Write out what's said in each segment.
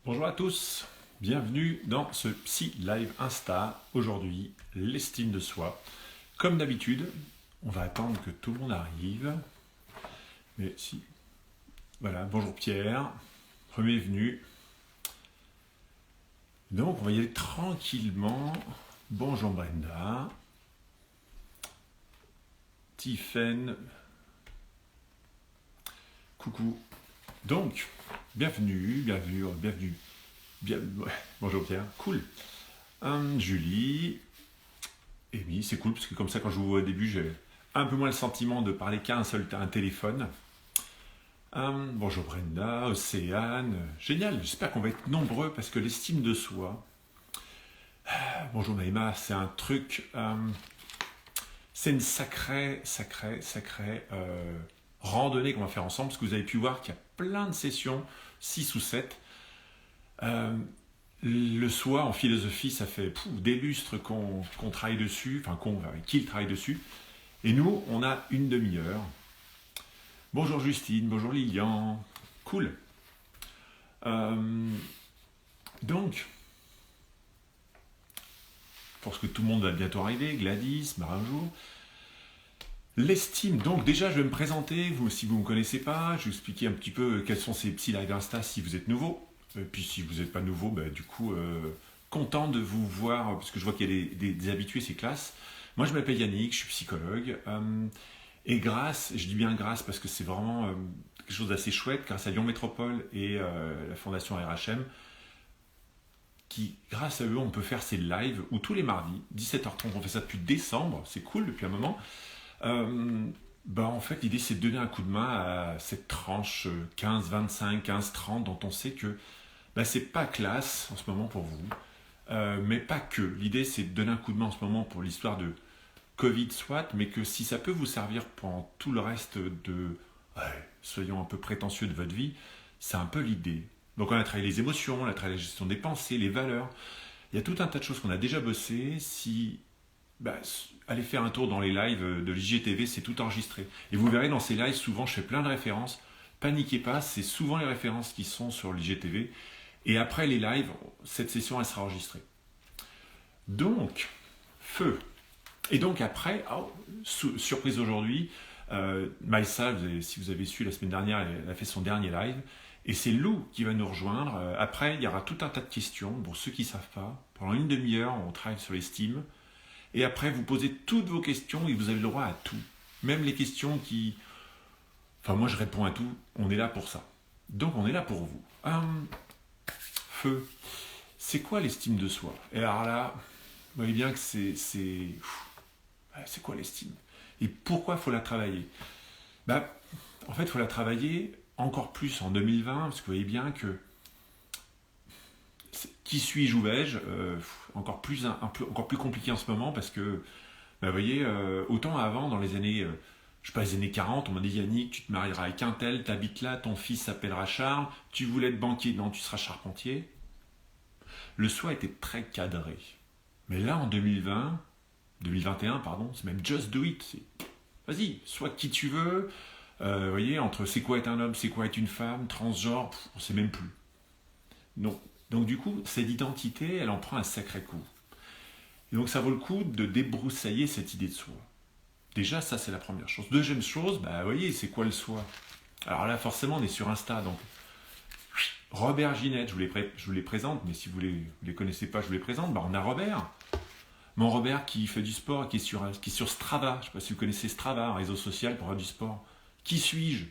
Bonjour à tous, bienvenue dans ce Psy Live Insta. Aujourd'hui, l'estime de soi. Comme d'habitude, on va attendre que tout le monde arrive. Mais si, voilà, bonjour Pierre, premier venu. Donc on va y aller tranquillement. Bonjour Brenda. Tiffen. Coucou. Donc, bienvenue. Ouais, bonjour Pierre, cool. Julie. Amy, c'est cool parce que comme ça, quand je vous vois au début, j'ai un peu moins le sentiment de parler qu'à un téléphone. Bonjour Brenda, Océane. Génial, j'espère qu'on va être nombreux parce que l'estime de soi. Bonjour Naïma, c'est un truc. C'est une sacrée randonnée qu'on va faire ensemble parce que vous avez pu voir qu'il y a plein de sessions, 6 ou 7. Le soi en philosophie, ça fait des lustres qu'on travaille dessus, qu'il travaille dessus. Et nous, on a une demi-heure. Bonjour Justine, bonjour Lilian. Cool. Donc, pour ce que tout le monde va bientôt arriver, Gladys, Marinjo. L'estime, donc déjà je vais me présenter, si vous ne me connaissez pas, je vais vous expliquer un petit peu quels sont ces Psy Live Insta si vous êtes nouveau. Et puis si vous n'êtes pas nouveau, content de vous voir, parce que je vois qu'il y a des habitués, c'est classe. Moi je m'appelle Yannick, je suis psychologue, et je dis bien grâce parce que c'est vraiment quelque chose d'assez chouette, grâce à Lyon Métropole et la Fondation RHM, qui, grâce à eux, on peut faire ces lives où tous les mardis, 17h30, on fait ça depuis décembre, c'est cool depuis un moment. En fait, l'idée c'est de donner un coup de main à cette tranche 15-25, 15-30 dont on sait que c'est pas classe en ce moment pour vous, mais pas que. L'idée c'est de donner un coup de main en ce moment pour l'histoire de Covid soit, mais que si ça peut vous servir pendant tout le reste soyons un peu prétentieux de votre vie, c'est un peu l'idée. Donc on a travaillé les émotions, on a travaillé la gestion des pensées, les valeurs. Il y a tout un tas de choses qu'on a déjà bossé. Allez faire un tour dans les lives de l'IGTV, c'est tout enregistré. Et vous verrez dans ces lives, souvent je fais plein de références. Paniquez pas, c'est souvent les références qui sont sur l'IGTV. Et après les lives, cette session elle sera enregistrée. Donc, feu. Et donc après, surprise aujourd'hui, Maïssa, si vous avez su la semaine dernière, elle a fait son dernier live. Et c'est Lou qui va nous rejoindre. Après, il y aura tout un tas de questions. Pour ceux qui ne savent pas, pendant une demi-heure, on travaille sur l'estime. Et après, vous posez toutes vos questions et vous avez le droit à tout. Même les questions qui... moi, je réponds à tout. On est là pour ça. Donc, on est là pour vous. Feu. C'est quoi l'estime de soi? Et alors là, vous voyez bien que c'est quoi l'estime? Et pourquoi il faut la travailler? En fait, il faut la travailler encore plus en 2020, parce que vous voyez bien que qui suis-je ou vais-je, encore plus compliqué en ce moment parce que, vous voyez, autant avant, dans les années, les années 40, on m'a dit Yannick, tu te marieras avec un tel, t'habites là, ton fils s'appellera Charles, tu voulais être banquier, non, tu seras charpentier. Le soi était très cadré. Mais là, en 2021, c'est même just do it. Vas-y, sois qui tu veux. Vous voyez, entre c'est quoi être un homme, c'est quoi être une femme, transgenre, on ne sait même plus. Non. Donc du coup, cette identité, elle en prend un sacré coup. Et donc ça vaut le coup de débroussailler cette idée de soi. Déjà, ça c'est la première chose. Deuxième chose, vous voyez, c'est quoi le soi? Alors là, forcément, on est sur Insta, donc Robert Ginette, je vous les présente, mais si vous les connaissez pas, je vous les présente. On a Robert. Mon Robert qui fait du sport, qui est sur Strava. Je ne sais pas si vous connaissez Strava, un réseau social pour faire du sport. Qui suis-je?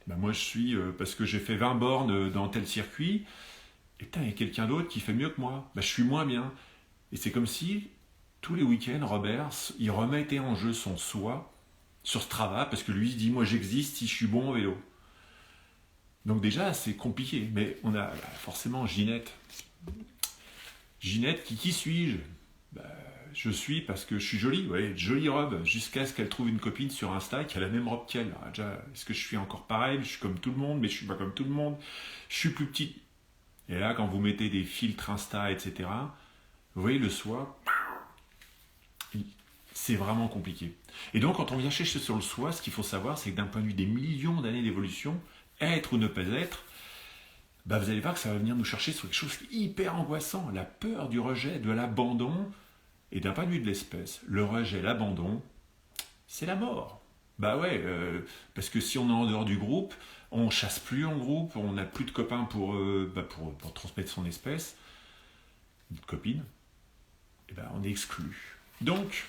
Moi, je suis parce que j'ai fait 20 bornes dans tel circuit. Et il y a quelqu'un d'autre qui fait mieux que moi. Je suis moins bien. Et c'est comme si, tous les week-ends, Robert, il remettait en jeu son soi sur Strava, parce que lui, il se dit, moi j'existe si je suis bon au vélo. Donc déjà, c'est compliqué. Mais on a forcément Ginette. Ginette, qui suis-je? Je suis parce que je suis jolie, jolie robe, jusqu'à ce qu'elle trouve une copine sur Insta qui a la même robe qu'elle. Alors déjà, est-ce que je suis encore pareil? Je suis comme tout le monde, mais je suis pas comme tout le monde. Je suis plus petite. Et là, quand vous mettez des filtres Insta, etc., vous voyez le soi, c'est vraiment compliqué. Et donc, quand on vient chercher sur le soi, ce qu'il faut savoir, c'est que d'un point de vue des millions d'années d'évolution, être ou ne pas être, bah vous allez voir que ça va venir nous chercher sur quelque chose qui est hyper angoissant, la peur du rejet, de l'abandon. Et d'un point de vue de l'espèce, le rejet, l'abandon, c'est la mort. Bah ouais, parce que si on est en dehors du groupe, on chasse plus en groupe, on n'a plus de copains pour transmettre son espèce, de copines, et ben on est exclu. Donc,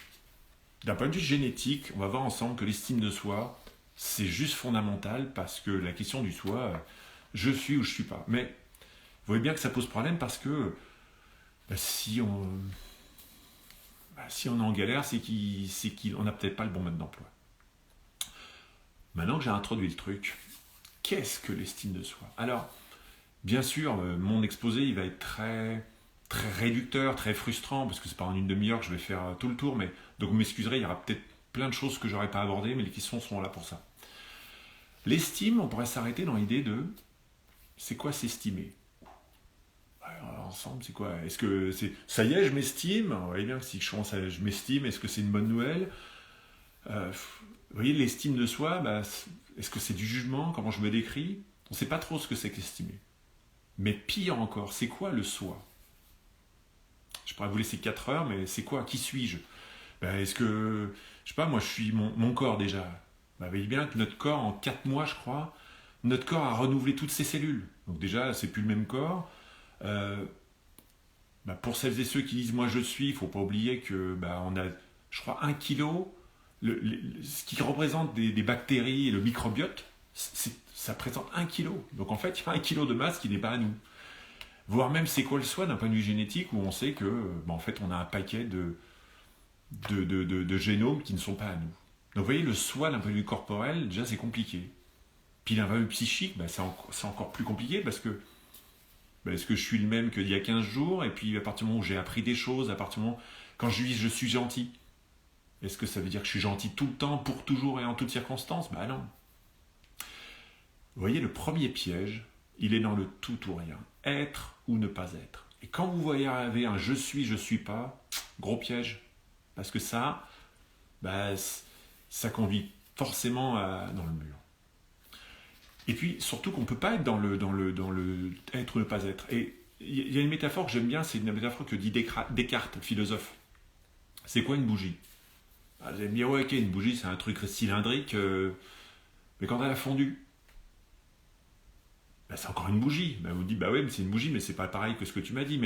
d'un point de vue génétique, on va voir ensemble que l'estime de soi, c'est juste fondamental parce que la question du soi, je suis ou je suis pas. Mais vous voyez bien que ça pose problème parce que si on est en galère, c'est qu'on n'a peut-être pas le bon mode d'emploi. Maintenant que j'ai introduit le truc, qu'est-ce que l'estime de soi? Alors, bien sûr, mon exposé, il va être très, très réducteur, très frustrant, parce que c'est pas en une demi-heure que je vais faire tout le tour, mais donc vous m'excuserez, il y aura peut-être plein de choses que j'aurais pas abordées, mais les questions seront là pour ça. L'estime, on pourrait s'arrêter dans l'idée de c'est quoi s'estimer? Alors, ensemble, c'est quoi? Est-ce que c'est ça y est, je m'estime? Vous voyez bien que si je m'estime, est-ce que c'est une bonne nouvelle? Vous voyez, l'estime de soi, est-ce que c'est du jugement? Comment je me décris? On ne sait pas trop ce que c'est qu'estimer. Mais pire encore, c'est quoi le soi? Je pourrais vous laisser 4 heures, mais c'est quoi? Qui suis-je? Est-ce que, je sais pas, moi je suis mon corps déjà. Vous voyez bien que notre corps, en 4 mois, je crois, notre corps a renouvelé toutes ses cellules. Donc déjà, c'est plus le même corps. Pour celles et ceux qui disent moi je suis, il ne faut pas oublier que on a, je crois, 1 kilo. Ce qui représente des bactéries et le microbiote, ça présente 1 kilo. Donc en fait, il y a 1 kilo de masse qui n'est pas à nous. Voire même c'est quoi le soi d'un point de vue génétique où on sait que en fait on a un paquet de génomes qui ne sont pas à nous. Donc vous voyez, le soi d'un point de vue corporel, déjà c'est compliqué. Puis d'un point de vue psychique, c'est encore plus compliqué parce que est-ce que je suis le même qu'il y a 15 jours? Et puis à partir du moment où j'ai appris des choses, à partir du moment quand je dis je suis gentil, est-ce que ça veut dire que je suis gentil tout le temps, pour toujours et en toutes circonstances? Non. Vous voyez, le premier piège, il est dans le tout ou rien. Être ou ne pas être. Et quand vous voyez arriver un je suis pas, gros piège. Parce que ça conduit forcément dans le mur. Et puis, surtout qu'on ne peut pas être dans le être ou ne pas être. Et il y a une métaphore que j'aime bien, c'est une métaphore que dit Descartes, le philosophe. C'est quoi une bougie? Vous allez me dire, ouais, ok, une bougie, c'est un truc cylindrique, mais quand elle a fondu, c'est encore une bougie. Vous dites, ouais, mais c'est une bougie, mais c'est pas pareil que ce que tu m'as dit.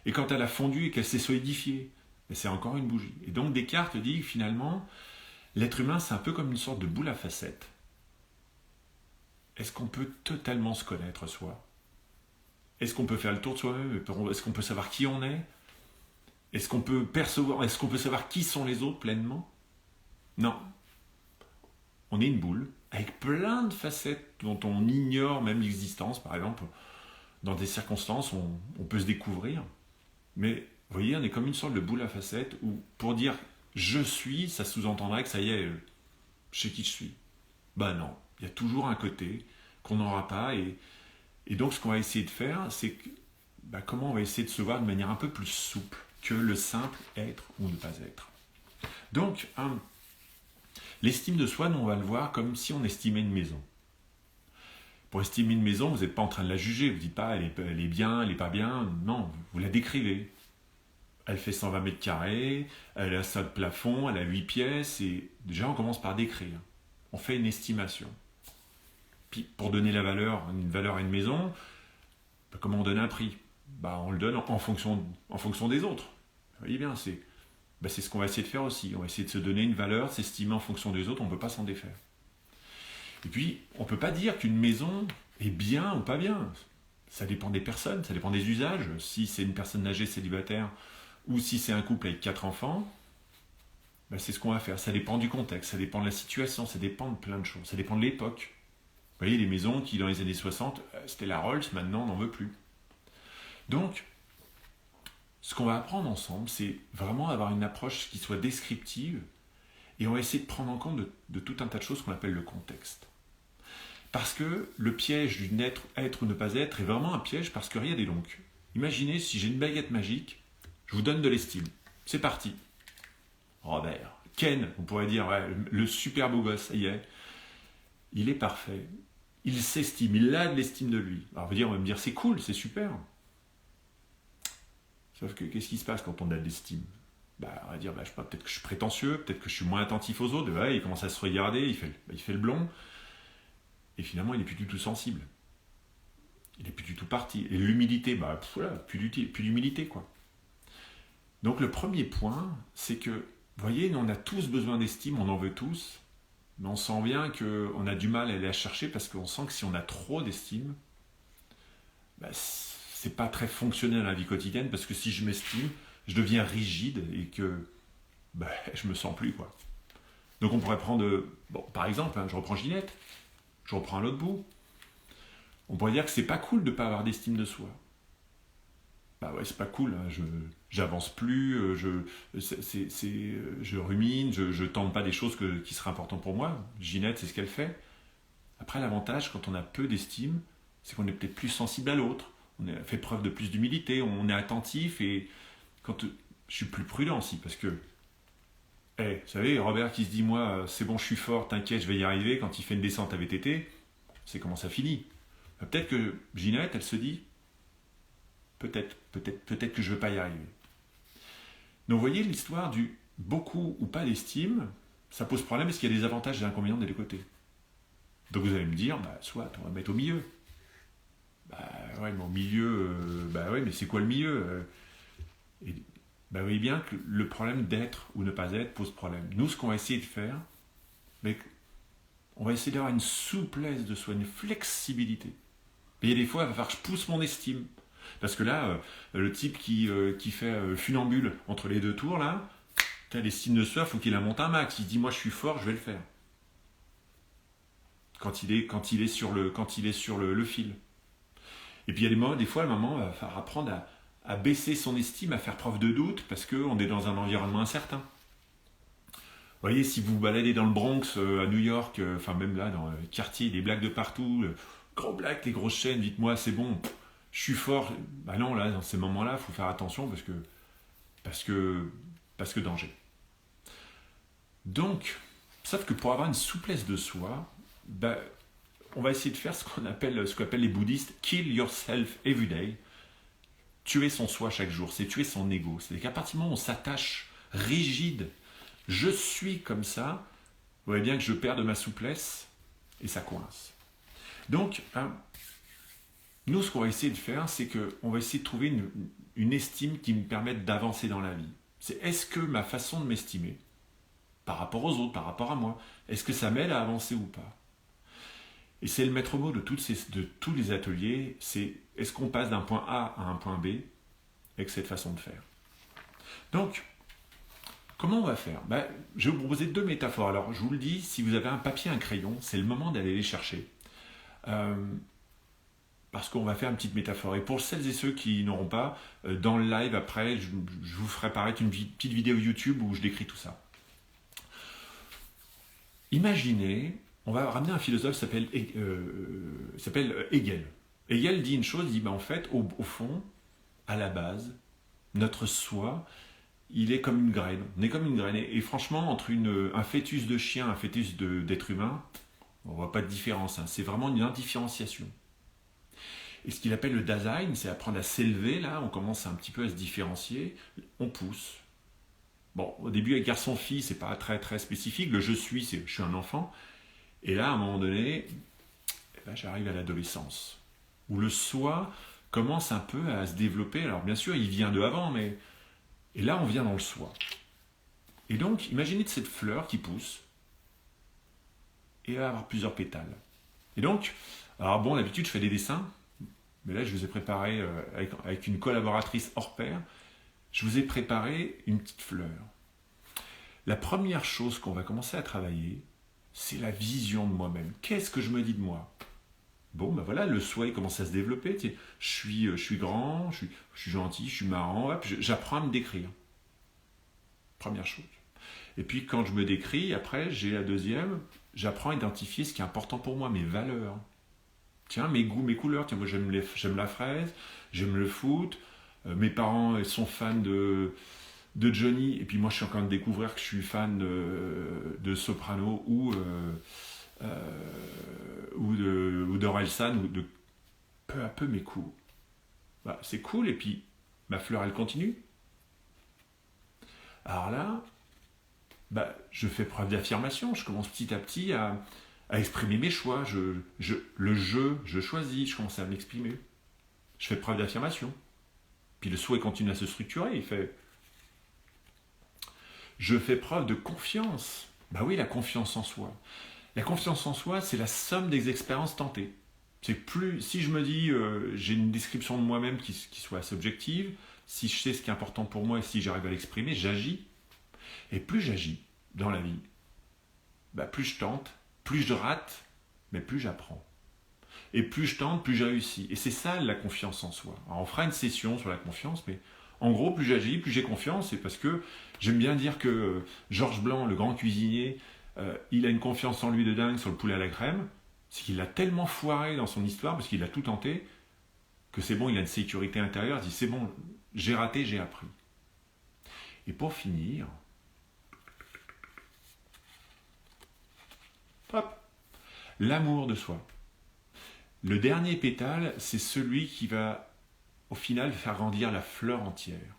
Et quand elle a fondu et qu'elle s'est solidifiée, c'est encore une bougie. Et donc Descartes dit que finalement, l'être humain, c'est un peu comme une sorte de boule à facettes. Est-ce qu'on peut totalement se connaître soi? Est-ce qu'on peut faire le tour de soi-même? Est-ce qu'on peut savoir qui on est? Est-ce qu'on peut savoir qui sont les autres pleinement? Non. On est une boule avec plein de facettes dont on ignore même l'existence. Par exemple, dans des circonstances, on peut se découvrir. Mais vous voyez, on est comme une sorte de boule à facettes où pour dire je suis, ça sous-entendrait que ça y est, je sais qui je suis. Non, il y a toujours un côté qu'on n'aura pas. Et donc ce qu'on va essayer de faire, c'est que, comment on va essayer de se voir de manière un peu plus souple que le simple être ou ne pas être. Donc, l'estime de soi, nous, on va le voir comme si on estimait une maison. Pour estimer une maison, vous n'êtes pas en train de la juger. Vous ne dites pas elle est bien, elle n'est pas bien. Non, vous la décrivez. Elle fait 120 mètres carrés, elle a ça de plafond, elle a 8 pièces. Et déjà, on commence par décrire. On fait une estimation. Puis, pour donner une valeur à une maison, comment on donne un prix? On le donne en fonction des autres. Vous voyez bien, c'est ce qu'on va essayer de faire aussi. On va essayer de se donner une valeur, s'estimer en fonction des autres, on ne peut pas s'en défaire. Et puis, on ne peut pas dire qu'une maison est bien ou pas bien. Ça dépend des personnes, ça dépend des usages. Si c'est une personne âgée célibataire ou si c'est un couple avec 4 enfants, c'est ce qu'on va faire. Ça dépend du contexte, ça dépend de la situation, ça dépend de plein de choses. Ça dépend de l'époque. Vous voyez, les maisons qui, dans les années 60, c'était la Rolls, maintenant, on n'en veut plus. Donc, ce qu'on va apprendre ensemble, c'est vraiment avoir une approche qui soit descriptive et on va essayer de prendre en compte de tout un tas de choses qu'on appelle le contexte. Parce que le piège du être ou ne pas être est vraiment un piège parce que regardez donc, imaginez si j'ai une baguette magique, je vous donne de l'estime. C'est parti. Robert, Ken, on pourrait dire, ouais, le super beau gosse, ça y est, il est parfait. il s'estime, il a de l'estime de lui. Alors on va me dire, c'est cool, c'est super. Sauf que qu'est-ce qui se passe quand on a de l'estime? On va dire, je sais pas, peut-être que je suis prétentieux, peut-être que je suis moins attentif aux autres. Il commence à se regarder, il fait le blond. Et finalement, il n'est plus du tout sensible. Il n'est plus du tout parti. Et l'humilité, plus d'humilité, quoi. Donc le premier point, c'est que, vous voyez, on a tous besoin d'estime, on en veut tous, mais on sent bien qu'on a du mal à aller la chercher parce qu'on sent que si on a trop d'estime, c'est pas très fonctionnel dans la vie quotidienne, parce que si je m'estime, je deviens rigide et que je me sens plus, quoi. Donc on pourrait prendre, par exemple, je reprends Ginette, je reprends l'autre bout. On pourrait dire que c'est pas cool de pas avoir d'estime de soi. C'est pas cool, hein. J'avance plus, je rumine, je tente pas des choses qui seraient importantes pour moi. Ginette, c'est ce qu'elle fait. Après, l'avantage, quand on a peu d'estime, c'est qu'on est peut-être plus sensible à l'autre. On a fait preuve de plus d'humilité, on est attentif, et quand je suis plus prudent aussi, parce que, vous savez, Robert qui se dit, moi, c'est bon, je suis fort, t'inquiète, je vais y arriver, quand il fait une descente à VTT, c'est comment ça finit. Peut-être que Ginette, elle se dit, peut-être que je ne vais pas y arriver. Donc vous voyez, l'histoire du beaucoup ou pas d'estime, ça pose problème parce qu'il y a des avantages et des inconvénients des deux côtés. Donc vous allez me dire, soit on va mettre au milieu. Mais au milieu, mais c'est quoi le milieu? Vous voyez bien que le problème d'être ou ne pas être pose problème. Nous, ce qu'on va essayer de faire, on va essayer d'avoir une souplesse de soi, une flexibilité. Et il y a des fois, il va falloir que je pousse mon estime. Parce que là, le type qui fait funambule entre les deux tours, là, l'estime de soi, il faut qu'il la monte un max. Il se dit, moi je suis fort, je vais le faire. Quand il est sur le fil. Et puis il y a des fois, le moment, il va falloir apprendre à baisser son estime, à faire preuve de doute, parce qu'on est dans un environnement incertain. Vous voyez, si vous vous baladez dans le Bronx, à New York, même là, dans le quartier, des blagues de partout, gros blagues, les grosses chaînes, dites-moi, c'est bon, je suis fort. Non, là, dans ces moments-là, il faut faire attention parce que danger. Donc, sauf que pour avoir une souplesse de soi, on va essayer de faire ce qu'appellent les bouddhistes kill yourself every day. Tuer son soi chaque jour, c'est tuer son ego. C'est qu'à partir du moment où on s'attache rigide, je suis comme ça, vous voyez bien que je perds de ma souplesse et ça coince. Donc, nous, ce qu'on va essayer de faire, c'est qu'on va essayer de trouver une estime qui me permette d'avancer dans la vie. C'est est-ce que ma façon de m'estimer, par rapport aux autres, par rapport à moi, est-ce que ça m'aide à avancer ou pas? Et c'est le maître mot de tous les ateliers, c'est est-ce qu'on passe d'un point A à un point B avec cette façon de faire. Donc, comment on va faire? Je vais vous proposer 2 métaphores. Alors, je vous le dis, si vous avez un papier, un crayon, c'est le moment d'aller les chercher. Parce qu'on va faire une petite métaphore. Et pour celles et ceux qui n'auront pas, dans le live après, je vous ferai apparaître une petite vidéo YouTube où je décris tout ça. Imaginez, on va ramener un philosophe qui s'appelle Hegel. Hegel dit une chose, il dit en fait, au fond, à la base, notre soi, il est comme une graine. On est comme une graine. Et franchement, entre un fœtus de chien et un fœtus d'être humain, on ne voit pas de différence. C'est vraiment une indifférenciation. Et ce qu'il appelle le Dasein, c'est apprendre à s'élever. Là, on commence un petit peu à se différencier. On pousse. Bon, au début, avec garçon-fille, c'est pas très très spécifique. Le je suis, c'est je suis un enfant. Et là, à un moment donné, j'arrive à l'adolescence, où le soi commence un peu à se développer. Alors bien sûr, il vient de avant, mais... Et là, on vient dans le soi. Et donc, imaginez de cette fleur qui pousse, et elle va avoir plusieurs pétales. Et donc, alors bon, d'habitude, je fais des dessins, mais là, je vous ai préparé, avec une collaboratrice hors pair, je vous ai préparé une petite fleur. La première chose qu'on va commencer à travailler, c'est la vision de moi-même. Qu'est-ce que je me dis de moi? Bon, voilà, le soi il commence à se développer. Je suis grand, je suis gentil, je suis marrant. Hop, j'apprends à me décrire. Première chose. Et puis quand je me décris, après, j'ai la deuxième, j'apprends à identifier ce qui est important pour moi, mes valeurs. Tiens, mes goûts, mes couleurs. Tiens, moi j'aime la fraise, j'aime le foot. Mes parents ils sont fans de Johnny. Et puis moi je suis en train de découvrir que je suis fan de Soprano ou ou d'Orelsan, ou de peu à peu mes coups. Bah, c'est cool, et puis ma fleur, elle continue. Alors là, bah, je fais preuve d'affirmation, je commence petit à petit à exprimer mes choix, je choisis, je commence à m'exprimer. Je fais preuve d'affirmation. Puis le souhait continue à se structurer, il fait... Je fais preuve de confiance. Bah oui, la confiance en soi. La confiance en soi, c'est la somme des expériences tentées. C'est plus, si je me dis, j'ai une description de moi-même qui soit assez objective, si je sais ce qui est important pour moi et si j'arrive à l'exprimer, j'agis. Et plus j'agis dans la vie, bah plus je tente, plus je rate, mais plus j'apprends. Et plus je tente, plus je réussis. Et c'est ça la confiance en soi. Alors on fera une session sur la confiance, mais en gros, plus j'agis, plus j'ai confiance. Et parce que j'aime bien dire que Georges Blanc, le grand cuisinier, il a une confiance en lui de dingue sur le poulet à la crème. C'est qu'il l'a tellement foiré dans son histoire, parce qu'il a tout tenté, que c'est bon, il a une sécurité intérieure. Il dit, c'est bon, j'ai raté, j'ai appris. Et pour finir, hop, l'amour de soi. Le dernier pétale, c'est celui qui va, au final, faire grandir la fleur entière.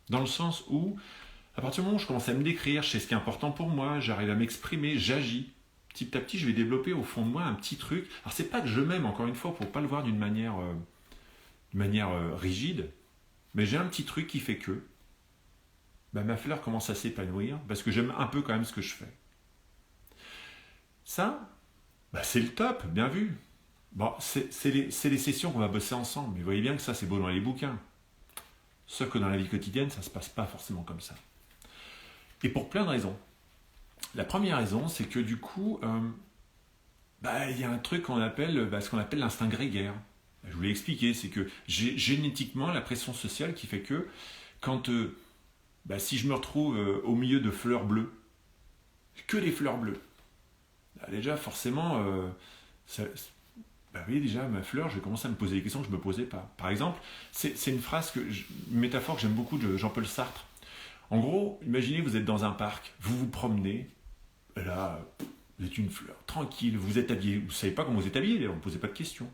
Dans le sens où, à partir du moment où je commence à me décrire, je sais ce qui est important pour moi, j'arrive à m'exprimer, j'agis. Petit à petit, je vais développer au fond de moi un petit truc. Alors, c'est pas que je m'aime, encore une fois, pour ne pas le voir d'une manière, rigide, mais j'ai un petit truc qui fait que bah, ma fleur commence à s'épanouir, parce que j'aime un peu quand même ce que je fais. Ça, bah, c'est le top, bien vu. Bon, c'est les sessions qu'on va bosser ensemble, mais vous voyez bien que ça, c'est beau dans les bouquins. Sauf que dans la vie quotidienne, ça ne se passe pas forcément comme ça. Et pour plein de raisons. La première raison, c'est que du coup, il y a un truc qu'on appelle, ce qu'on appelle l'instinct grégaire. Je vous l'ai expliqué, c'est que j'ai génétiquement la pression sociale qui fait que quand, si je me retrouve au milieu de fleurs bleues, que des fleurs bleues, déjà forcément, oui, déjà, ma fleur, je vais commencer à me poser des questions que je ne me posais pas. Par exemple, c'est une phrase, une métaphore que j'aime beaucoup de Jean-Paul Sartre. En gros, imaginez, vous êtes dans un parc, vous vous promenez, et là, vous êtes une fleur, tranquille, vous êtes habillé, vous ne savez pas comment vous êtes habillé, d'ailleurs, vous ne posez pas de questions.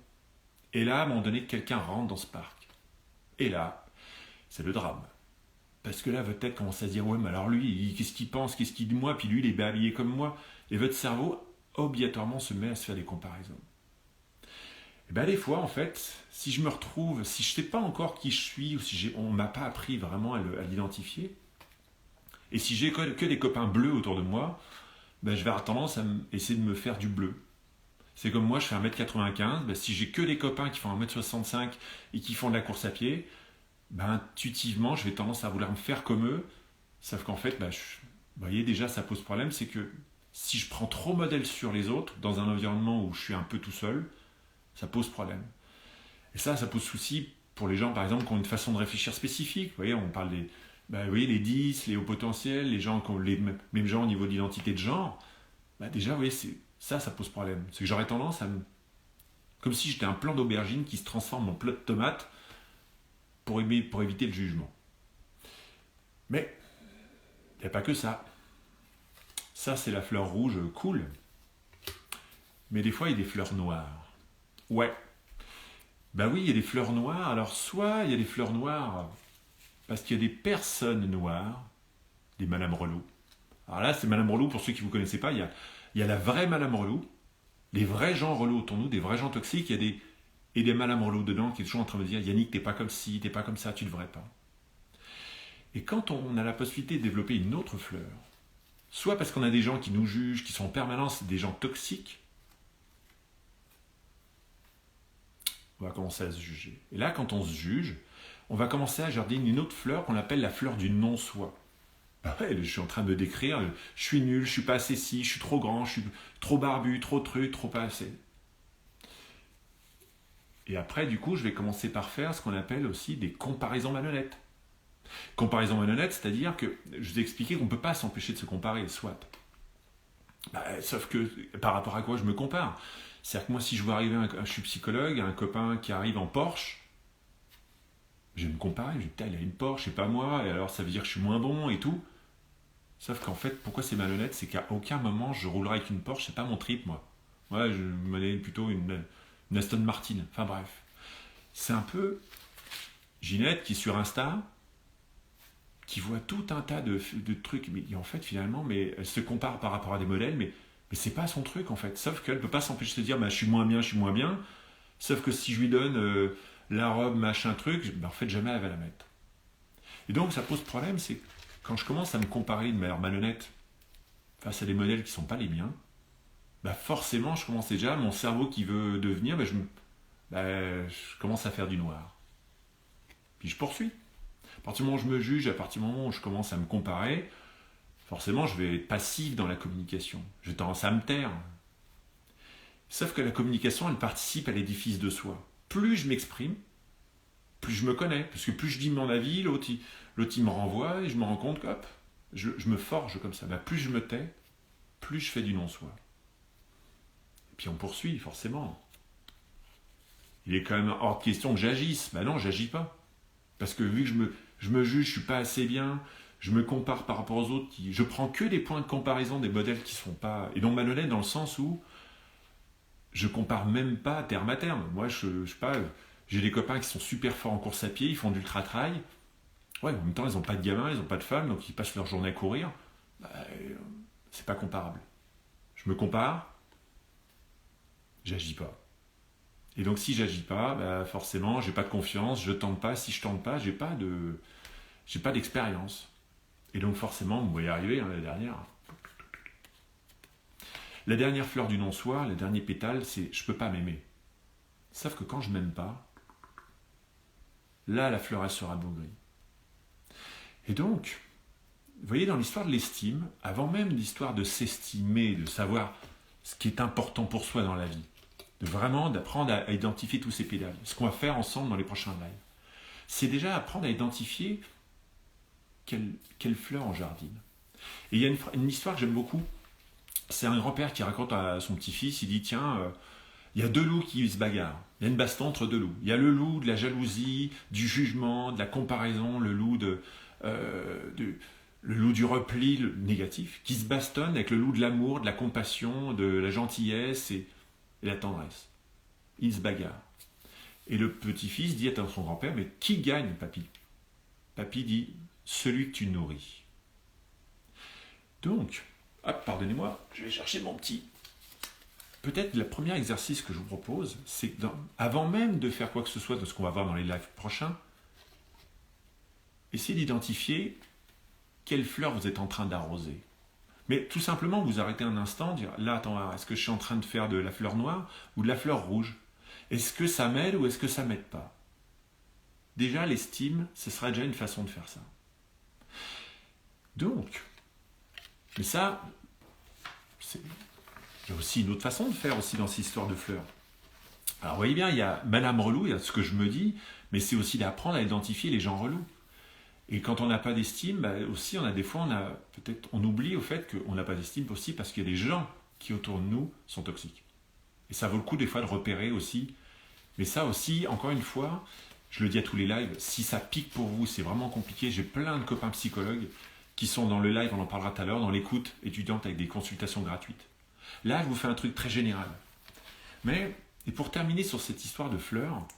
Et là, à un moment donné, quelqu'un rentre dans ce parc. Et là, c'est le drame. Parce que là, votre tête commence à se dire, ouais, mais alors lui, qu'est-ce qu'il pense, qu'est-ce qu'il dit de moi, puis lui, il est habillé comme moi. Et votre cerveau, obligatoirement, se met à se faire des comparaisons. Et bien des fois, en fait, si je me retrouve, si je ne sais pas encore qui je suis, ou si on ne m'a pas appris vraiment à l'identifier, et si j'ai que des copains bleus autour de moi, je vais avoir tendance à essayer de me faire du bleu. C'est comme moi, je fais 1m95, si j'ai que des copains qui font 1m65 et qui font de la course à pied, intuitivement, je vais tendance à vouloir me faire comme eux, sauf qu'en fait, vous voyez, déjà, ça pose problème, c'est que si je prends trop modèle sur les autres, dans un environnement où je suis un peu tout seul, ça pose problème. Et ça pose souci pour les gens, par exemple, qui ont une façon de réfléchir spécifique. Vous voyez, on parle des les 10, les hauts potentiels, les gens qui ont les mêmes gens au niveau de l'identité de genre. Déjà, vous voyez, ça pose problème. C'est que j'aurais tendance à comme si j'étais un plant d'aubergine qui se transforme en plat de tomate pour éviter le jugement. Mais, il n'y a pas que ça. Ça, c'est la fleur rouge cool. Mais des fois, il y a des fleurs noires. Ouais. Oui, il y a des fleurs noires. Alors, soit il y a des fleurs noires parce qu'il y a des personnes noires, des Madame Relou. Alors là, c'est Madame Relou, pour ceux qui ne vous connaissez pas, il y a la vraie Madame Relou, des vrais gens relous autour de nous, des vrais gens toxiques, et des Madame Relou dedans qui est toujours en train de dire, Yannick, t'es pas comme ci, t'es pas comme ça, tu devrais pas. Et quand on a la possibilité de développer une autre fleur, soit parce qu'on a des gens qui nous jugent, qui sont en permanence des gens toxiques, on va commencer à se juger. Et là, quand on se juge, on va commencer à jardiner une autre fleur qu'on appelle la fleur du non-soi. Je suis en train de décrire, je suis nul, je suis pas assez ci, je suis trop grand, je suis trop barbu, trop truc, trop pas assez. Et après, du coup, je vais commencer par faire ce qu'on appelle aussi des comparaisons malhonnêtes. Comparaison malhonnête, c'est-à-dire que je vous ai expliqué qu'on ne peut pas s'empêcher de se comparer, soit. Sauf que par rapport à quoi je me compare. C'est-à-dire que moi, si je vois arriver, je suis psychologue, un copain qui arrive en Porsche, je vais me comparer, je vais dire, putain, il a une Porsche, et pas moi, et alors ça veut dire que je suis moins bon et tout. Sauf qu'en fait, pourquoi c'est malhonnête? C'est qu'à aucun moment je roulerai avec une Porsche, c'est pas mon trip, moi. Moi, je me mets plutôt une Aston Martin. Enfin bref. C'est un peu Ginette qui est sur Insta, qui voit tout un tas de trucs, mais en fait finalement, mais elle se compare par rapport à des modèles, mais c'est pas son truc en fait. Sauf qu'elle peut pas s'empêcher de se dire, bah, je suis moins bien, je suis moins bien. Sauf que si je lui donne la robe, machin truc, bah, en fait jamais elle va la mettre. Et donc ça pose problème, c'est quand je commence à me comparer de manière malhonnête face à des modèles qui sont pas les miens, bah forcément je commence déjà, mon cerveau qui veut devenir, je commence à faire du noir. Puis je poursuis. À partir du moment où je me juge, à partir du moment où je commence à me comparer, forcément je vais être passif dans la communication. J'ai tendance à me taire. Sauf que la communication, elle participe à l'édifice de soi. Plus je m'exprime, plus je me connais. Parce que plus je dis mon avis, l'autre il me renvoie et je me rends compte que hop, je me forge comme ça. Bah, plus je me tais, plus je fais du non-soi. Et puis on poursuit, forcément. Il est quand même hors de question que j'agisse. Bah non, j'agis pas. Parce que vu que je me juge, je suis pas assez bien, je me compare par rapport aux autres, je prends que des points de comparaison des modèles qui sont pas... Et donc malhonnête dans le sens où je compare même pas terme à terme. Moi, je sais pas, j'ai des copains qui sont super forts en course à pied, ils font du ultra-trail. Ouais, en même temps, ils n'ont pas de gamins, ils n'ont pas de femmes, donc ils passent leur journée à courir. Bah, c'est pas comparable. Je me compare, j'agis pas. Et donc si j'agis pas, bah, forcément, j'ai pas de confiance, je tente pas. Si je tente pas, j'ai pas d'expérience. Et donc forcément, vous voyez arriver, hein, la dernière. La dernière fleur du non-soi, le dernier pétale, c'est je peux pas m'aimer. Sauf que quand je m'aime pas, là la fleur elle sera gris. Et donc, vous voyez dans l'histoire de l'estime, avant même l'histoire de s'estimer, de savoir ce qui est important pour soi dans la vie, d'apprendre à identifier tous ces pétales, ce qu'on va faire ensemble dans les prochains lives, c'est déjà apprendre à identifier quelle fleur on jardine. Et il y a une histoire que j'aime beaucoup. C'est un grand-père qui raconte à son petit-fils, il dit tiens, il y a deux loups qui se bagarrent. Il y a une baston entre deux loups. Il y a le loup de la jalousie, du jugement, de la comparaison, le loup le loup du repli négatif, qui se bastonne avec le loup de l'amour, de la compassion, de la gentillesse et la tendresse. Ils se bagarrent. Et le petit-fils dit à son grand-père, mais qui gagne, papy? Papy dit, celui que tu nourris. Donc, hop, pardonnez-moi, je vais chercher mon petit. Peut-être le premier exercice que je vous propose, c'est que avant même de faire quoi que ce soit de ce qu'on va voir dans les lives prochains, essayez d'identifier quelle fleur vous êtes en train d'arroser. Mais tout simplement, vous arrêtez un instant, dire là, attends, est-ce que je suis en train de faire de la fleur noire ou de la fleur rouge? Est-ce que ça m'aide ou est-ce que ça m'aide pas? Déjà, l'estime, ce sera déjà une façon de faire ça. Donc, mais ça, il y a aussi une autre façon de faire aussi dans cette histoire de fleurs. Alors, vous voyez bien, il y a Madame Relou, il y a ce que je me dis, mais c'est aussi d'apprendre à identifier les gens relous. Et quand on n'a pas d'estime, bah aussi, on a des fois, on oublie au fait qu'on n'a pas d'estime aussi parce qu'il y a des gens qui autour de nous sont toxiques. Et ça vaut le coup des fois de repérer aussi. Mais ça aussi, encore une fois, je le dis à tous les lives, si ça pique pour vous, c'est vraiment compliqué. J'ai plein de copains psychologues qui sont dans le live, on en parlera tout à l'heure, dans l'écoute étudiante avec des consultations gratuites. Là, je vous fais un truc très général. Et pour terminer sur cette histoire de fleurs,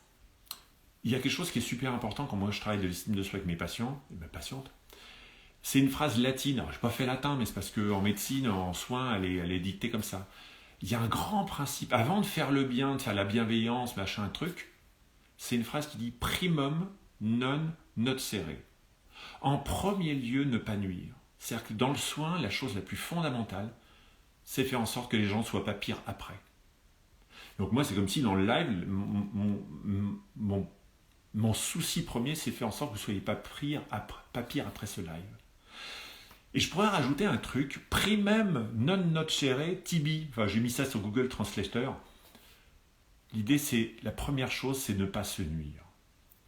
il y a quelque chose qui est super important quand moi je travaille de l'estime de soi avec mes patients et mes patientes. C'est une phrase latine. Alors, je n'ai pas fait latin, mais c'est parce qu'en médecine, en soins, elle est dictée comme ça. Il y a un grand principe. Avant de faire le bien, de faire la bienveillance, machin, truc, c'est une phrase qui dit primum non nocere. En premier lieu, ne pas nuire. C'est-à-dire que dans le soin, la chose la plus fondamentale, c'est faire en sorte que les gens ne soient pas pires après. Donc moi, c'est comme si dans le live, mon souci premier, c'est faire en sorte que vous ne soyez pas pire après ce live. Et je pourrais rajouter un truc, primum non nocere tibi. Enfin, j'ai mis ça sur Google Translator. L'idée, c'est, la première chose, c'est ne pas se nuire.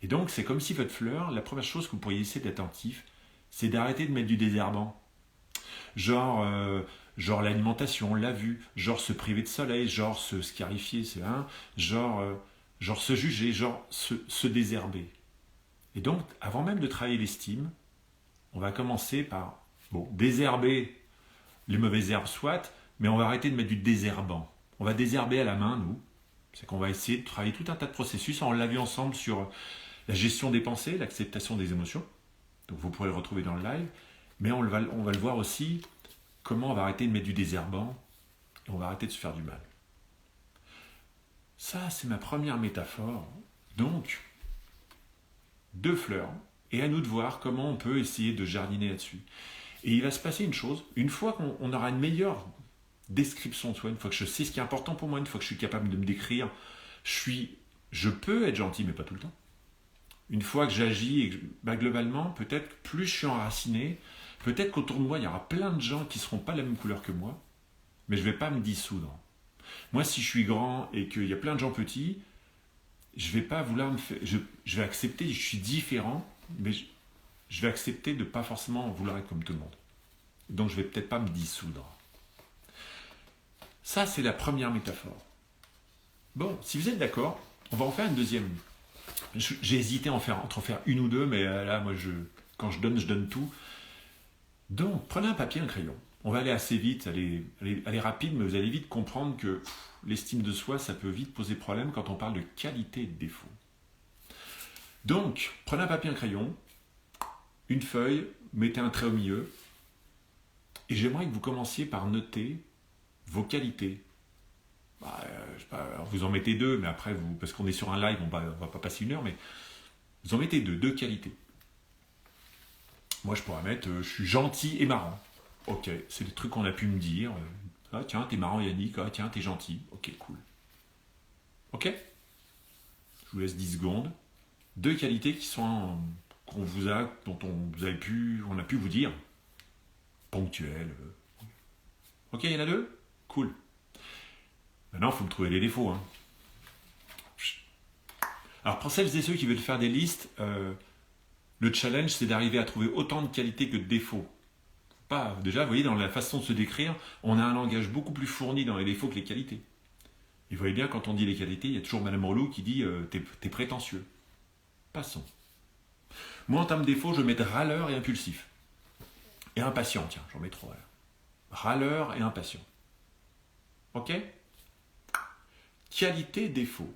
Et donc, c'est comme si votre fleur, la première chose que vous pourriez essayer d'être attentif, c'est d'arrêter de mettre du désherbant. Genre l'alimentation, la vue, genre se priver de soleil, genre se scarifier, genre se juger, genre se désherber. Et donc, avant même de travailler l'estime, on va commencer par Bon, désherber les mauvaises herbes, soit, mais on va arrêter de mettre du désherbant. On va désherber à la main, nous. C'est qu'on va essayer de travailler tout un tas de processus. On l'a vu ensemble sur la gestion des pensées, l'acceptation des émotions. Donc vous pourrez le retrouver dans le live. Mais on va le voir aussi, comment on va arrêter de mettre du désherbant et on va arrêter de se faire du mal. Ça, c'est ma première métaphore. Donc, 2 fleurs. Et à nous de voir comment on peut essayer de jardiner là-dessus. Et il va se passer une chose. Une fois qu'on aura une meilleure description de soi, une fois que je sais ce qui est important pour moi, une fois que je suis capable de me décrire, je peux être gentil, mais pas tout le temps. Une fois que j'agis, globalement, peut-être plus je suis enraciné, peut-être qu'autour de moi, il y aura plein de gens qui ne seront pas de la même couleur que moi, mais je ne vais pas me dissoudre. Moi, si je suis grand et qu'il y a plein de gens petits, je ne vais pas vouloir me faire... Je vais accepter, je suis différent, mais je vais accepter de ne pas forcément vouloir être comme tout le monde. Donc, je ne vais peut-être pas me dissoudre. Ça, c'est la première métaphore. Bon, si vous êtes d'accord, on va en faire une deuxième. J'ai hésité entre en faire une ou deux, mais là, moi, quand je donne tout. Donc, prenez un papier et un crayon. On va aller assez vite, aller rapide, mais vous allez vite comprendre que l'estime de soi, ça peut vite poser problème quand on parle de qualité et de défaut. Donc, prenez un papier et un crayon, une feuille, mettez un trait au milieu, et j'aimerais que vous commenciez par noter vos qualités. Je sais pas, alors vous en mettez 2, mais après, parce qu'on est sur un live, on va pas passer 1 heure, mais vous en mettez 2 qualités. Moi, je pourrais mettre je suis gentil et marrant. Ok, c'est des trucs qu'on a pu me dire. Ah, tiens, t'es marrant Yannick, ah, tiens, t'es gentil. Ok, cool. Ok. Je vous laisse 10 secondes. 2 qualités dont on a pu vous dire. Ponctuelles. Ok, il y en a 2. Cool. Maintenant, il faut me trouver les défauts. Hein. Alors, pour celles et ceux qui veulent faire des listes, le challenge, c'est d'arriver à trouver autant de qualités que de défauts. Déjà, vous voyez, dans la façon de se décrire, on a un langage beaucoup plus fourni dans les défauts que les qualités. Et vous voyez bien, quand on dit les qualités, il y a toujours Madame Relou qui dit t'es prétentieux. Passons. Moi, en termes de défauts, je vais mettre râleur et impulsif. Et impatient, tiens, j'en mets 3 là. Râleur et impatient. Ok ? Qualité, défaut.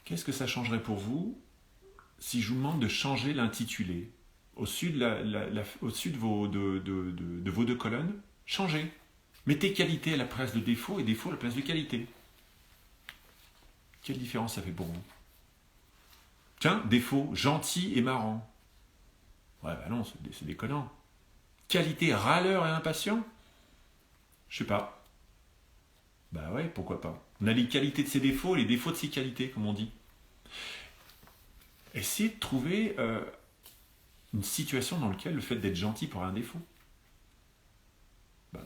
Qu'est-ce que ça changerait pour vous si je vous demande de changer l'intitulé au-dessus de vos 2 colonnes? Changez. Mettez qualité à la place de défaut et défaut à la place de qualité. Quelle différence ça fait pour vous? Tiens, défaut, gentil et marrant. Ouais, non, c'est déconnant. Qualité, râleur et impatient? Je sais pas. Bah ouais, pourquoi pas. On a les qualités de ses défauts et les défauts de ses qualités, comme on dit. Essayez de trouver une situation dans laquelle le fait d'être gentil pourrait un défaut.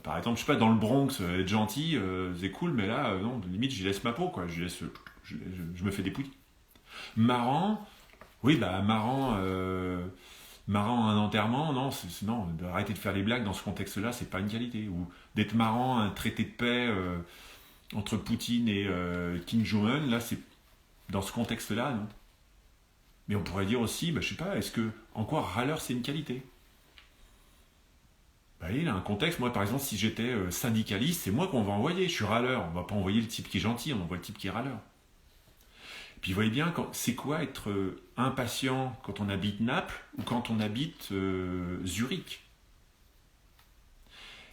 Par exemple, je sais pas, dans le Bronx, être gentil, c'est cool, mais là, non, limite, j'y laisse ma peau, quoi. Je me fais des pouilles. Marrant, oui, marrant à un enterrement, non, arrêtez de faire les blagues dans ce contexte-là, c'est pas une qualité. Ou d'être marrant à un traité de paix entre Poutine et Kim Jong-un, là, c'est dans ce contexte-là, non. Mais on pourrait dire aussi, je sais pas, en quoi râleur c'est une qualité? Il a un contexte, moi par exemple, si j'étais syndicaliste, c'est moi qu'on va envoyer, je suis râleur, on va pas envoyer le type qui est gentil, on envoie le type qui est râleur. Et puis vous voyez bien, c'est quoi être impatient quand on habite Naples ou quand on habite Zurich?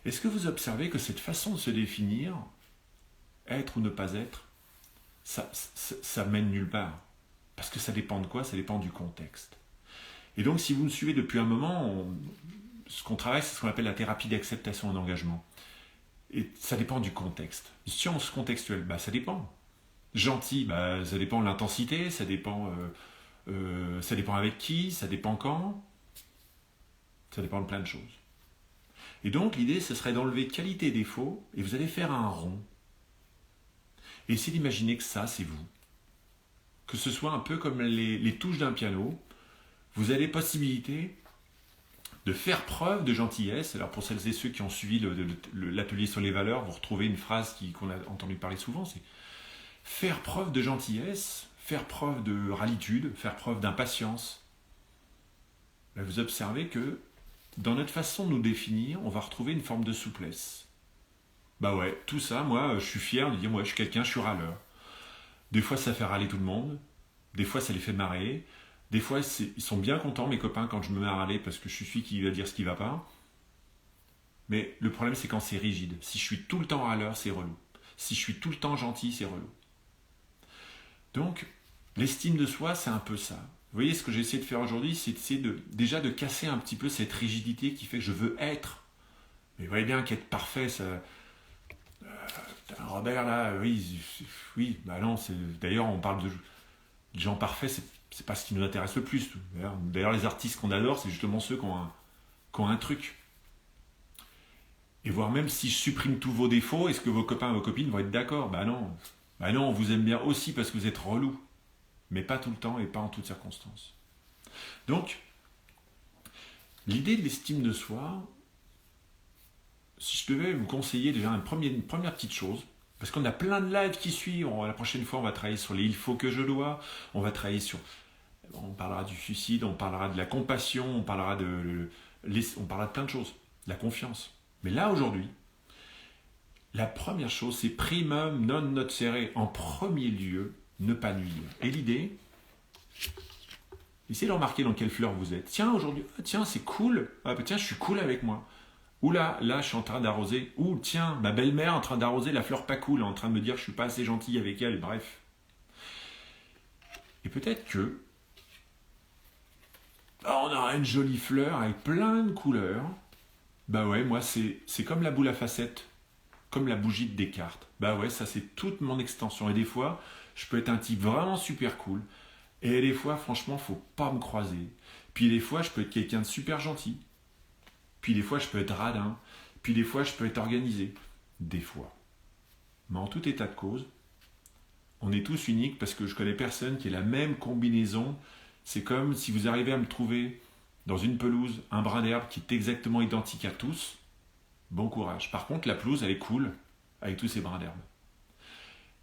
Est-ce que vous observez que cette façon de se définir, être ou ne pas être, ça mène nulle part? Parce que ça dépend de quoi? Ça dépend du contexte. Et donc si vous me suivez depuis un moment, ce qu'on travaille, c'est ce qu'on appelle la thérapie d'acceptation et d'engagement. Et ça dépend du contexte. Science contextuelle, ça dépend. Gentil, ça dépend de l'intensité, ça dépend avec qui, ça dépend quand, ça dépend de plein de choses. Et donc l'idée, ce serait d'enlever qualité et défaut, et vous allez faire un rond. Et essayez d'imaginer que ça, c'est vous. Que ce soit un peu comme les touches d'un piano, vous avez possibilité de faire preuve de gentillesse. Alors pour celles et ceux qui ont suivi l'atelier sur les valeurs, vous retrouvez une phrase qu'on a entendu parler souvent, c'est faire preuve de gentillesse, faire preuve de ralitude, faire preuve d'impatience. ben, vous observez que dans notre façon de nous définir, on va retrouver une forme de souplesse. Bah ouais, tout ça, moi, je suis fier de dire, moi, je suis quelqu'un, je suis râleur. Des fois, ça fait râler tout le monde. Des fois, ça les fait marrer. Des fois, ils sont bien contents, mes copains, quand je me mets à râler parce que je suis celui qui va dire ce qui va pas. Mais le problème, c'est quand c'est rigide. Si je suis tout le temps râleur, c'est relou. Si je suis tout le temps gentil, c'est relou. Donc, l'estime de soi, c'est un peu ça. Vous voyez, ce que j'ai essayé de faire aujourd'hui, c'est d'essayer déjà de casser un petit peu cette rigidité qui fait que je veux être. Mais vous voyez bien qu'être parfait, ça. Robert, là, oui, oui, bah non, d'ailleurs, on parle de gens parfaits, c'est pas ce qui nous intéresse le plus. D'ailleurs, les artistes qu'on adore, c'est justement ceux qui ont un truc. Et voire même si je supprime tous vos défauts, est-ce que vos copains et vos copines vont être d'accord? Bah non. Bah non, on vous aime bien aussi parce que vous êtes relou. Mais pas tout le temps et pas en toutes circonstances. Donc, l'idée de l'estime de soi, si je devais vous conseiller déjà une première petite chose, parce qu'on a plein de lives qui suivent, la prochaine fois on va travailler sur les il faut que je dois, on va travailler sur, on parlera du suicide, on parlera de la compassion, on parlera de plein de choses, de la confiance. Mais là aujourd'hui, la première chose c'est primum non nocere, en premier lieu, ne pas nuire. Et l'idée, essayez de remarquer dans quelle fleur vous êtes. Tiens aujourd'hui, tiens c'est cool, tiens je suis cool avec moi. Ou là, je suis en train d'arroser. Ou tiens, ma belle-mère est en train d'arroser la fleur pas cool, en train de me dire que je suis pas assez gentil avec elle, bref. Et peut-être que on aura une jolie fleur avec plein de couleurs. Bah ouais, moi c'est comme la boule à facettes, comme la bougie de Descartes. Bah ouais, ça c'est toute mon extension. Et des fois, je peux être un type vraiment super cool. Et des fois, franchement, faut pas me croiser. Puis des fois, je peux être quelqu'un de super gentil. Puis des fois, je peux être radin. Puis des fois, je peux être organisé. Des fois. Mais en tout état de cause, on est tous uniques parce que je connais personne qui ait la même combinaison. C'est comme si vous arrivez à me trouver dans une pelouse un brin d'herbe qui est exactement identique à tous. Bon courage. Par contre, la pelouse, elle est cool avec tous ces brins d'herbe.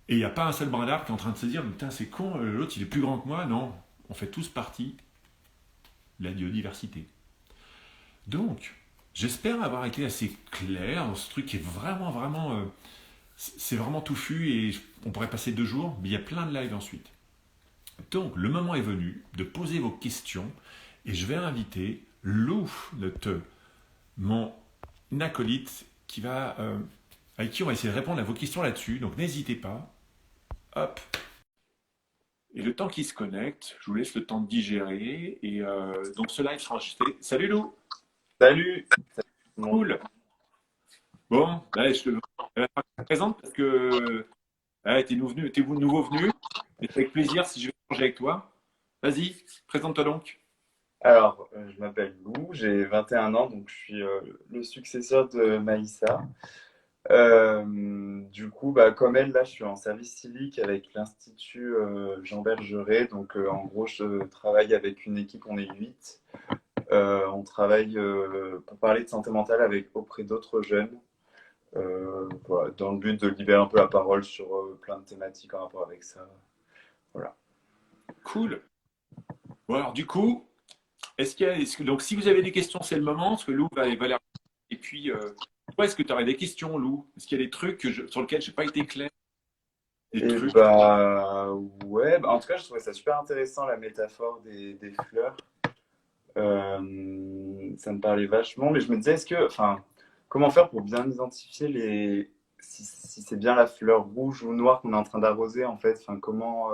Et il n'y a pas un seul brin d'herbe qui est en train de se dire putain, c'est con, l'autre il est plus grand que moi. Non, on fait tous partie de la biodiversité. Donc, j'espère avoir été assez clair dans ce truc qui est vraiment, vraiment. C'est vraiment touffu et on pourrait passer 2 jours, mais il y a plein de lives ensuite. Donc, le moment est venu de poser vos questions et je vais inviter Lou, mon acolyte, avec qui on va essayer de répondre à vos questions là-dessus. Donc, n'hésitez pas. Hop. Et le temps qu'il se connecte, je vous laisse le temps de digérer. Et donc, ce live sera enregistré. Salut Lou! Salut! Bon. Cool! Bon, là, je te présente parce que t'es nouveau venu. Et c'est avec plaisir si je vais manger avec toi. Vas-y, présente-toi donc. Alors, je m'appelle Lou, j'ai 21 ans, donc je suis le successeur de Maïssa. Du coup, bah, comme elle, là, je suis en service civique avec l'Institut Jean Bergeret. Donc, en gros, je travaille avec une équipe, on est 8. On travaille pour parler de santé mentale auprès d'autres jeunes. Voilà, dans le but de libérer un peu la parole sur plein de thématiques en rapport avec ça. Voilà. Cool. Bon, alors, du coup, donc, si vous avez des questions, c'est le moment, parce que Lou va les répondre. Et puis, toi, est-ce que tu aurais des questions, Lou? Est-ce qu'il y a des trucs sur lesquels je n'ai pas été clair? Des Et trucs? bah ouais, bah, en tout cas, je trouvais ça super intéressant la métaphore des fleurs. Ça me parlait vachement, mais je me disais, enfin, comment faire pour bien identifier si c'est bien la fleur rouge ou noire qu'on est en train d'arroser en fait. Enfin, comment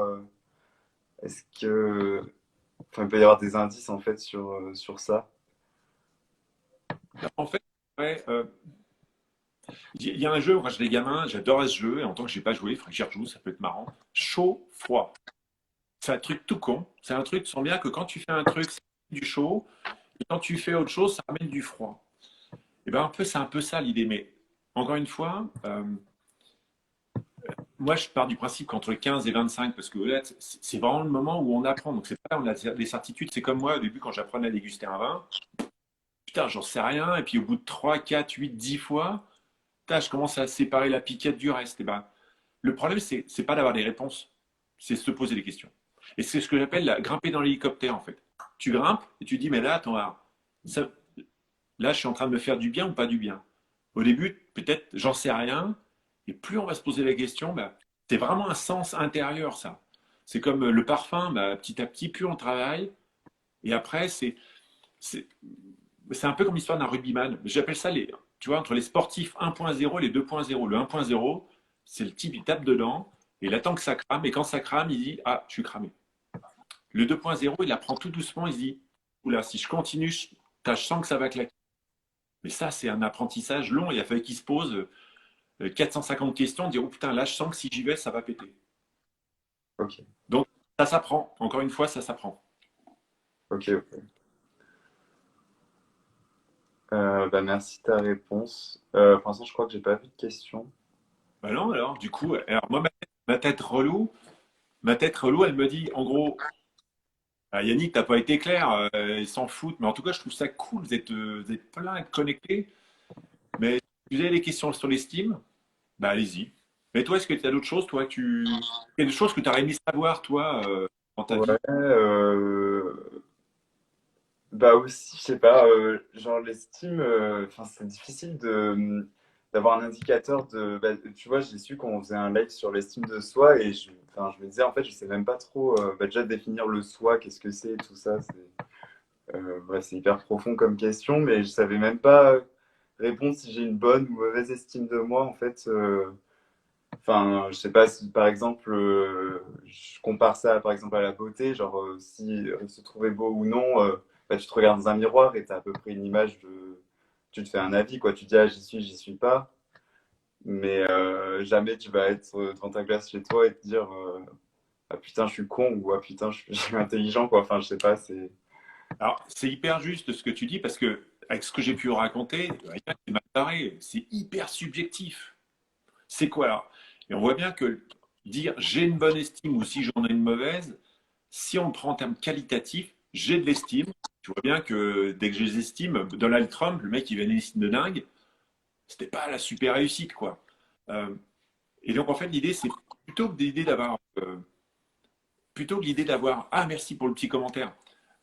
est-ce que, enfin, il peut y avoir des indices en fait sur ça. En fait, ouais, il y a un jeu, quand j'étais gamin, j'adorais ce jeu, et en tant que je n'ai pas joué, il faudrait que j'y rejoue, ça peut être marrant. Chaud, froid. C'est un truc tout con. C'est un truc, tu sens bien que quand tu fais un truc, ça ramène du chaud, et quand tu fais autre chose, ça ramène du froid. Et bien, c'est un peu ça l'idée. Mais encore une fois, moi, je pars du principe qu'entre 15 et 25, parce que là, c'est vraiment le moment où on apprend. Donc, c'est pas, on a des certitudes. C'est comme moi, au début, quand j'apprenais à déguster un vin, putain, j'en sais rien. Et puis, au bout de 3, 4, 8, 10 fois, putain, je commence à séparer la piquette du reste. Et ben, le problème, c'est pas d'avoir des réponses, c'est se poser des questions. Et c'est ce que j'appelle grimper dans l'hélicoptère, en fait. tu grimpes et tu dis, mais là, attends, ça- là, je suis en train de me faire du bien ou pas du bien. Au début, peut-être, j'en sais rien. Et plus on va se poser la question, bah, c'est vraiment un sens intérieur, ça. C'est comme le parfum, bah, petit à petit, plus on travaille. Et après, c'est, c'est un peu comme l'histoire d'un rugbyman. J'appelle ça tu vois, entre les sportifs 1.0 et les 2.0. Le 1.0, c'est le type, il tape dedans, et il attend que ça crame, et quand ça crame, il dit, ah, je suis cramé. Le 2.0, il apprend tout doucement, il se dit, oula, si je continue, je sens que ça va claquer. Mais ça, c'est un apprentissage long. Il a fallu qu'il se pose 450 questions, dire, oh putain, là, je sens que si j'y vais, ça va péter. Ok, Donc, ça s'apprend. Encore une fois, ça s'apprend. ok, ok. Bah, merci de ta réponse. Pour l'instant, je crois que j'ai pas vu de questions. Bah non, alors, du coup, alors, moi, ma tête relou, elle me dit, en gros, ah, Yannick, t'as pas été clair, ils s'en foutent, mais en tout cas, je trouve ça cool, vous êtes plein de connectés. Mais si vous avez des questions sur l'estime, bah allez-y. Mais toi, est-ce que tu as d'autres choses, toi, il y a des choses que tu aurais aimé savoir, toi, dans ta vie? Ouais, bah aussi, je sais pas, genre l'estime, enfin c'est difficile d'avoir un indicateur de, bah, tu vois, j'ai su qu'on faisait un live sur l'estime de soi et enfin, je me disais en fait, je sais même pas trop, bah, déjà définir le soi, qu'est-ce que c'est, tout ça, ouais, c'est hyper profond comme question, mais je savais même pas répondre si j'ai une bonne ou mauvaise estime de moi en fait. Enfin, je sais pas si par exemple, je compare ça par exemple à la beauté, genre si se trouver beau ou non, bah, tu te regardes dans un miroir et tu as à peu près une image de. Tu te fais un avis, quoi. Tu dis, ah, j'y suis pas. Mais jamais tu vas être devant ta glace chez toi et te dire, ah putain, je suis con ou ah putain, je suis intelligent, quoi. Enfin, je sais pas, c'est. Alors, c'est hyper juste ce que tu dis, parce que, avec ce que j'ai pu raconter, c'est mal barré, c'est hyper subjectif. C'est quoi alors? Et on voit bien que dire j'ai une bonne estime ou si j'en ai une mauvaise, si on le prend en termes qualitatifs, j'ai de l'estime. Tu vois bien que dès que j'ai des estimes, Donald Trump, le mec qui avait une estime de dingue, c'était pas la super réussite, quoi. Euh, et donc, en fait, l'idée, c'est plutôt que l'idée d'avoir, plutôt que l'idée d'avoir, ah, merci pour le petit commentaire.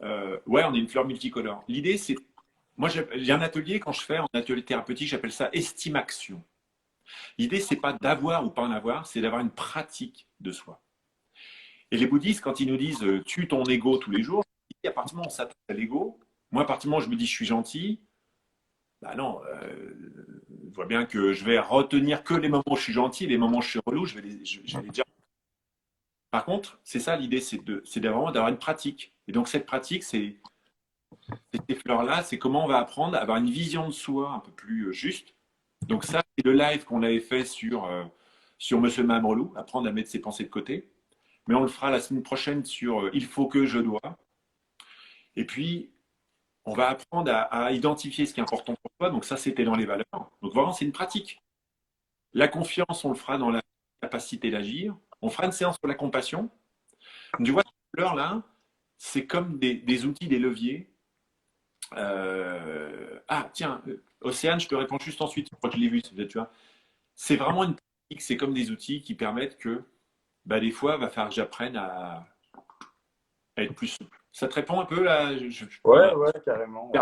Ouais, on est une fleur multicolore. L'idée, c'est, moi, j'ai un atelier, quand je fais un atelier thérapeutique, j'appelle ça estimation. L'idée, c'est pas d'avoir ou pas en avoir, c'est d'avoir une pratique de soi. Et les bouddhistes, quand ils nous disent tue ton ego tous les jours, à partir du moment où on s'attaque à l'ego, moi, à partir du moment où je me dis je suis gentil, bah non, je vois bien que je vais retenir que les moments où je suis gentil, les moments où je suis relou, je vais les dire. Par contre, c'est ça l'idée, c'est vraiment d'avoir une pratique. Et donc cette pratique, c'est ces fleurs-là, c'est comment on va apprendre à avoir une vision de soi un peu plus juste. Donc ça, c'est le live qu'on avait fait sur Monsieur Mamrelou, apprendre à mettre ses pensées de côté. Mais on le fera la semaine prochaine sur Il faut que je dois. Et puis, on va apprendre à identifier ce qui est important pour toi. Donc ça, c'était dans les valeurs. Donc vraiment, c'est une pratique. La confiance, on le fera dans la capacité d'agir. On fera une séance sur la compassion. Tu vois, ces fleurs-là, c'est comme des outils, des leviers. Ah, tiens, Océane, je te réponds juste ensuite. Je crois que je l'ai vu, tu vois. C'est vraiment une pratique, c'est comme des outils qui permettent que, bah, des fois, il va falloir que j'apprenne à être plus souple. Ça te répond un peu là? Ouais, Voilà. ouais, carrément, ouais.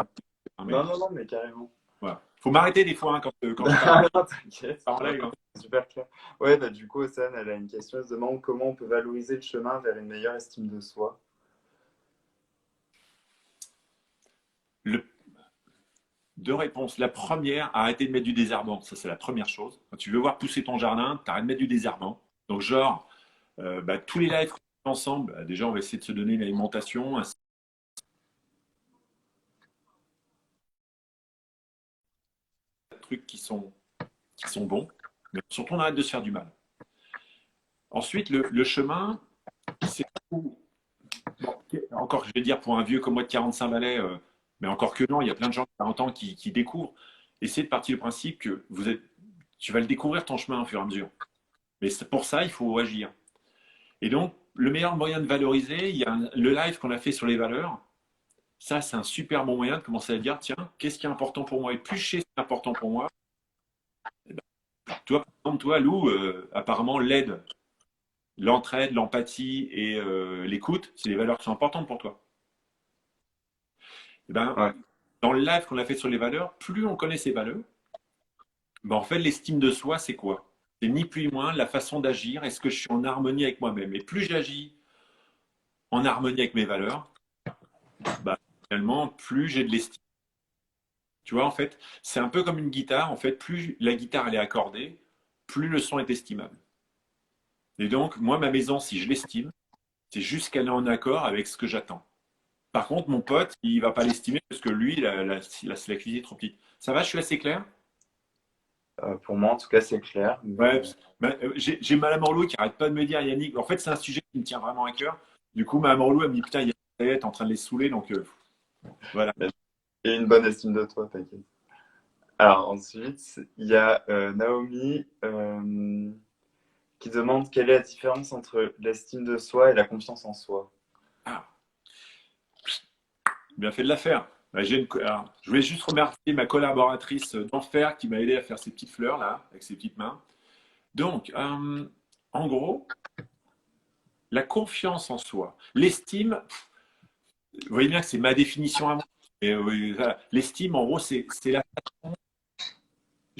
Mais Non, non, non, mais carrément. voilà. Faut m'arrêter des fois hein, quand je parle Non, t'inquiète. en Non, live. Hein. c'est super clair. Ouais, bah, du coup, Océane, elle a une question. Elle se demande comment on peut valoriser le chemin vers une meilleure estime de soi. Le- Deux réponses. La première, arrêter de mettre du désherbant. Ça, c'est la première chose. Quand tu veux voir pousser ton jardin, tu arrêtes de mettre du désherbant. Donc, genre, bah, tous les lives qu'on fait ensemble, bah, déjà, on va essayer de se donner une alimentation, un trucs qui sont bons. Mais surtout, on arrête de se faire du mal. Ensuite, le chemin, c'est bon, encore, je vais dire, pour un vieux comme moi de 45 balais, mais encore que non, il y a plein de gens de 40 ans qui découvrent. Essayez de partir du principe que tu vas le découvrir ton chemin au fur et à mesure. Mais pour ça, il faut agir. Et donc, le meilleur moyen de valoriser, il y a le live qu'on a fait sur les valeurs. Ça, c'est un super bon moyen de commencer à dire, tiens, qu'est-ce qui est important pour moi? Et plus je sais ce qui est important pour moi, eh ben, toi, par exemple, toi, Lou, apparemment, l'aide, l'entraide, l'empathie et l'écoute, c'est des valeurs qui sont importantes pour toi. Eh ben, Ouais. dans le live qu'on a fait sur les valeurs, plus on connaît ses valeurs, ben, en fait, l'estime de soi, c'est quoi? C'est ni plus ni moins la façon d'agir. Est-ce que je suis en harmonie avec moi-même? Et plus j'agis en harmonie avec mes valeurs, bah, finalement, plus j'ai de l'estime. Tu vois, en fait, c'est un peu comme une guitare. En fait, plus la guitare elle est accordée, plus le son est estimable. Et donc, moi, ma maison, si je l'estime, c'est juste qu'elle est en accord avec ce que j'attends. Par contre, mon pote, il va pas l'estimer parce que lui, la cuisine est trop petite. Ça va, je suis assez clair? Pour moi, en tout cas, c'est clair. Ouais, j'ai Madame Orlou qui arrête pas de me dire, Yannick, en fait, c'est un sujet qui me tient vraiment à cœur. Du coup, Madame Orlou, elle me dit, putain, Yannick, t'es en train de les saouler, donc voilà. Et une bonne estime de toi, t'inquiète. Alors ensuite, il y a Naomi qui demande quelle est la différence entre l'estime de soi et la confiance en soi. Ah, bien fait de la faire. Bah, alors, je voulais juste remercier ma collaboratrice d'enfer qui m'a aidé à faire ces petites fleurs là, avec ses petites mains. Donc, en gros, la confiance en soi, l'estime, vous voyez bien que c'est ma définition à moi. Et, voilà. L'estime, en gros, je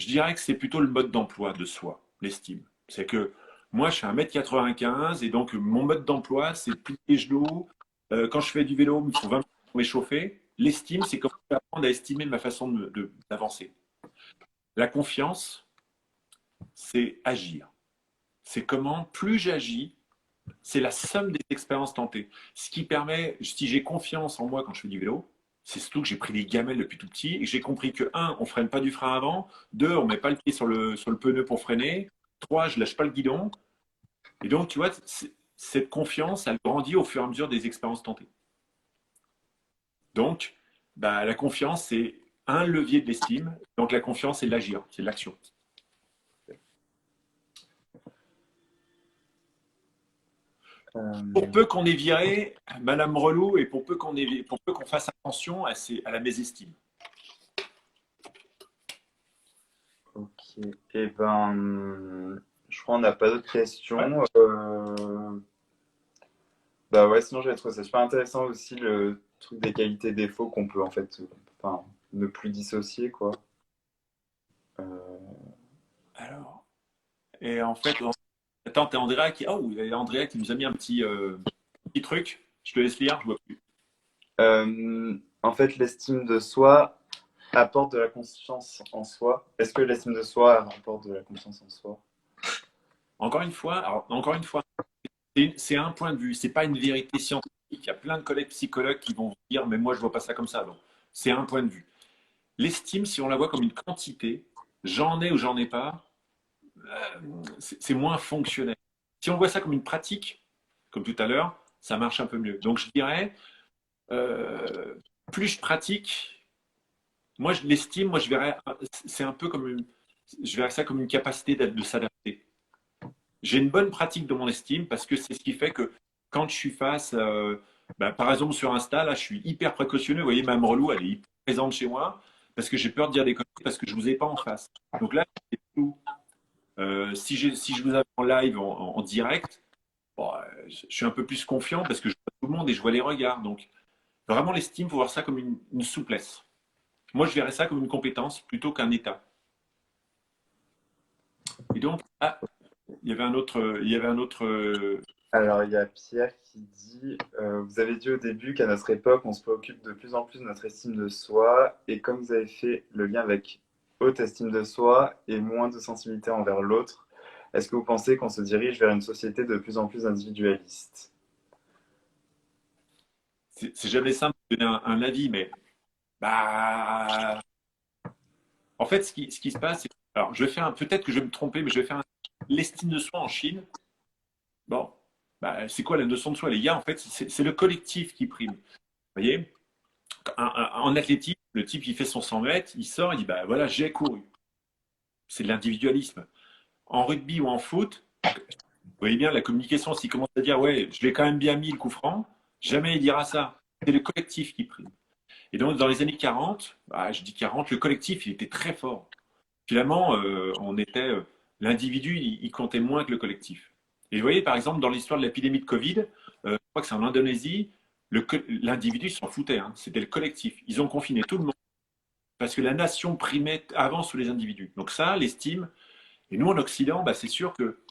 dirais que c'est plutôt le mode d'emploi de soi, l'estime. C'est que moi, je suis 1,95 m et donc mon mode d'emploi, c'est plier les genoux. Quand je fais du vélo, il me faut 20 minutes pour m'échauffer. L'estime, c'est comment je vais apprendre à estimer ma façon d'avancer. La confiance, c'est agir. C'est comment, plus j'agis, c'est la somme des expériences tentées. Ce qui permet, si j'ai confiance en moi quand je fais du vélo, c'est surtout que j'ai pris des gamelles depuis tout petit et que j'ai compris que, un, on freine pas du frein avant, deux, on met pas le pied sur le pneu pour freiner, trois, je lâche pas le guidon. Et donc, tu vois, cette confiance, elle grandit au fur et à mesure des expériences tentées. Donc, bah, la confiance, c'est un levier de l'estime. Donc, la confiance, c'est l'agir, c'est l'action. Pour Euh, peu qu'on ait viré Madame Relou et pour peu qu'on fasse attention à la mésestime. ok. Et ben, je crois qu'on n'a pas d'autres Ouais. questions. Bah ouais, sinon j'avais trouvé ça super intéressant aussi le truc des qualités défauts qu'on peut en fait, enfin, ne plus dissocier quoi. Euh, Alors, et en fait, attends, t'es Andrea qui. Oh, il y a Andrea qui nous a mis un petit truc. Je te laisse lire, je vois plus. en fait, l'estime de soi apporte de la confiance en soi. Est-ce que l'estime de soi apporte de la confiance en soi? Encore une fois, c'est un point de vue, c'est pas une vérité scientifique. Il y a plein de collègues psychologues qui vont dire, mais moi je vois pas ça comme ça. Donc, c'est un point de vue. L'estime, si on la voit comme une quantité, j'en ai ou j'en ai pas, c'est moins fonctionnel. Si on voit ça comme une pratique, comme tout à l'heure, ça marche un peu mieux. Donc je dirais, euh, plus je pratique, moi je l'estime, moi je verrais, c'est un peu comme je verrais ça comme une capacité de s'adapter. J'ai une bonne pratique de mon estime parce que c'est ce qui fait que quand je suis face, bah, par exemple sur Insta, là je suis hyper précautionneux. Vous voyez, ma Relou, elle est hyper présente chez moi parce que j'ai peur de dire des conneries parce que je vous ai pas en face. Donc là, c'est tout. Si je vous avais en live, en direct, bon, je suis un peu plus confiant parce que je vois tout le monde et je vois les regards. Donc, vraiment, l'estime, il faut voir ça comme une souplesse. Moi, je verrais ça comme une compétence plutôt qu'un état. Et donc, ah, il y avait un autre. Alors, il y a Pierre qui dit vous avez dit au début qu'à notre époque, on se préoccupe de plus en plus de notre estime de soi, et comme vous avez fait le lien avec haute estime de soi et moins de sensibilité envers l'autre, est-ce que vous pensez qu'on se dirige vers une société de plus en plus individualiste? C'est jamais simple de donner un avis, mais bah, en fait, ce qui se passe, c'est. Alors, je vais faire peut-être que je vais me tromper, mais je vais faire l'estime de soi en Chine. Bon, bah, c'est quoi la notion de soi, les gars? En fait, c'est le collectif qui prime. Vous voyez? En athlétisme, le type, il fait son 100 mètres, il sort, il dit, bah voilà, j'ai couru. C'est de l'individualisme. En rugby ou en foot, vous voyez bien, la communication, s'il commence à dire, ouais, je l'ai quand même bien mis le coup franc, jamais il dira ça. C'est le collectif qui prime. Et donc, dans les années 40, bah, je dis 40, le collectif, il était très fort. Finalement, l'individu, il comptait moins que le collectif. Et vous voyez, par exemple, dans l'histoire de l'épidémie de Covid, je crois que c'est en Indonésie, L'individu s'en foutait, hein. C'était le collectif. Ils ont confiné tout le monde parce que la nation primait avant sur les individus. Donc ça, l'estime. Et nous, en Occident, bah, c'est sûr que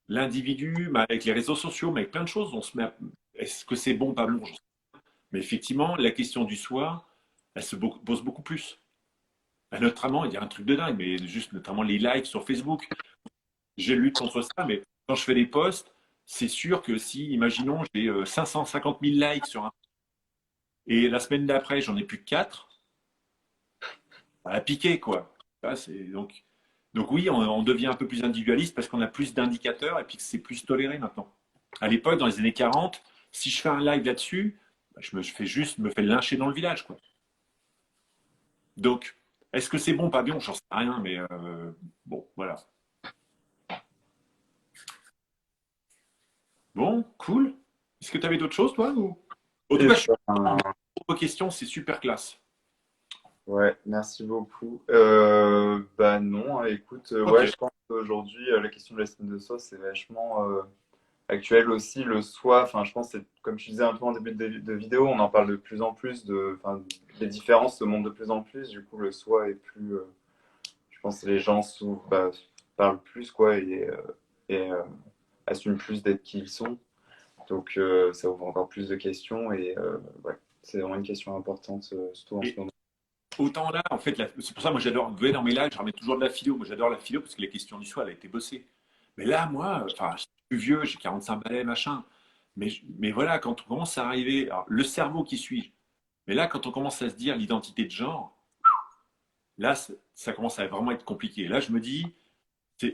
l'individu, bah, avec les réseaux sociaux, mais avec plein de choses, on se met est-ce que c'est bon, pas bon? Mais effectivement, la question du soi, elle se pose beaucoup plus. Bah, notamment, il y a un truc de dingue, mais juste notamment les likes sur Facebook. Je lutte contre ça, mais quand je fais des posts, c'est sûr que si, imaginons, j'ai 550 000 likes sur un et la semaine d'après, j'en ai plus que 4, ça a piqué, quoi. Donc oui, on devient un peu plus individualiste parce qu'on a plus d'indicateurs et puis que c'est plus toléré maintenant. À l'époque, dans les années 40, si je fais un live là-dessus, bah, me fais lyncher dans le village, quoi. Donc, est-ce que c'est bon, pas bien? J'en sais rien, mais bon, voilà. Bon, cool. Est-ce que tu avais d'autres choses, toi, ou... En tout Et cas, je suis ben, pour vos questions, c'est super classe. ouais, merci beaucoup. Bah non, hein, écoute, Ok. ouais, je pense qu'aujourd'hui, la question de l'estime de soi, c'est vachement actuel aussi. Le soi, enfin, je pense, que c'est comme tu disais un peu en début de vidéo, on en parle de plus en plus, enfin, les différences se montrent de plus en plus. Du coup, le soi est plus, je pense, que les gens parlent plus, quoi, et assument plus d'être qui ils sont. Donc, ça ouvre encore plus de questions et ouais, c'est vraiment une question importante, surtout en ce Et moment. autant là, en fait, c'est pour ça, moi, j'adore, vous voyez, dans mes lives, je ramène toujours de la philo. Moi, j'adore la philo parce que les questions du soi, elle a été bossée. Mais là, moi, enfin, je suis plus vieux, j'ai 45 balais, machin. Mais voilà, quand on commence à arriver, alors, le cerveau qui suit. Mais là, quand on commence à se dire l'identité de genre, là, ça commence à vraiment être compliqué. Là, je me dis,